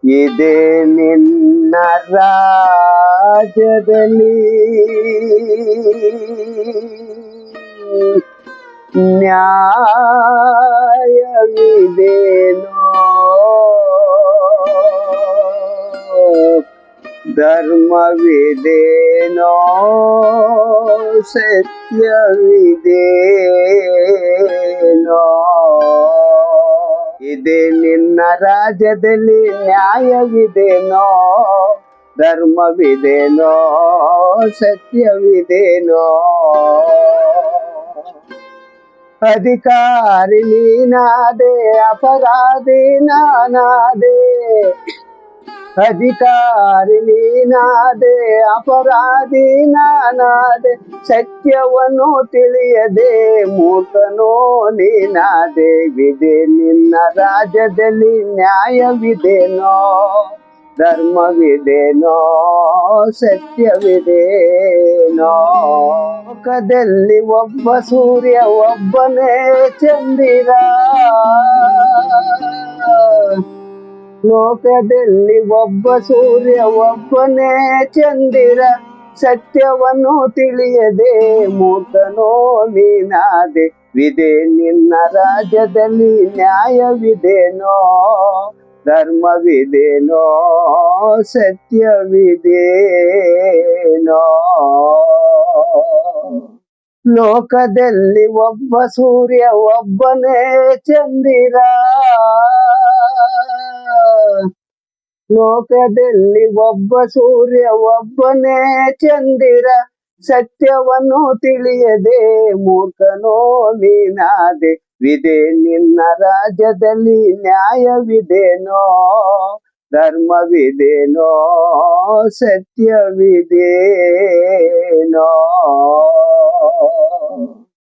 ಇದೇ ನಿನ್ನ ರಾಜ್ಯದಲ್ಲಿ ನ್ಯಾಯವಿದೇನೋ, ಧರ್ಮವಿದೇನೋ, ಸತ್ಯವಿದೇನೋ. ಇದೇ ನಿನ್ನ ರಾಜ್ಯದಲ್ಲಿ ನ್ಯಾಯವಿದೇನೋ, ಧರ್ಮವಿದೇನೋ, ಸತ್ಯವಿದೇನೋ. ಅಧಿಕಾರಿ ನೀನಾದೆ, ಅಪರಾಧಿ ನಾನಾದೆ. ಅಧಿಕಾರಿ ನೀನಾದೆ, ಅಪರಾಧಿ ನಾನಾದೆ. ಸತ್ಯವನ್ನು ತಿಳಿಯದೆ ಮೂರ್ಖನೋ ನೀನಾದೆ. ವಿದೆ ನಿನ್ನ ರಾಜ್ಯದಲ್ಲಿ ನ್ಯಾಯವಿದೇನೋ, ಧರ್ಮವಿದೇನೋ, ಸತ್ಯವಿದೇನೋ. ಲೋಕದಲ್ಲಿ ಒಬ್ಬ ಸೂರ್ಯ ಒಬ್ಬನೇ ಚಂದಿರ, ಲೋಕದಲ್ಲಿ ಒಬ್ಬ ಸೂರ್ಯ ಒಬ್ಬನೇ ಚಂದಿರ. ಸತ್ಯವನ್ನು ತಿಳಿಯದೆ ಮೂರ್ಖನೋ ನೀನಾದೆ. ವಿದೆ ನಿನ್ನ ರಾಜ್ಯದಲ್ಲಿ ನ್ಯಾಯವಿದೇನೋ, ಧರ್ಮವಿದೇನೋ, ಸತ್ಯವಿದೇನೋ. ಲೋಕದಲ್ಲಿ ಒಬ್ಬ ಸೂರ್ಯ ಒಬ್ಬನೇ ಚಂದಿರ, ಲೋಕದಲ್ಲಿ ಒಬ್ಬ ಸೂರ್ಯ ಒಬ್ಬನೇ ಚಂದಿರ. ಸತ್ಯವನ್ನು ತಿಳಿಯದೆ ಮೂರ್ಖನೋ ನೀನಾದೆ. ವಿದೆ ನಿನ್ನ ರಾಜ್ಯದಲ್ಲಿ ನ್ಯಾಯವಿದೇನೋ, ಧರ್ಮವಿದೇನೋ, ಸತ್ಯವಿದೇನೋ.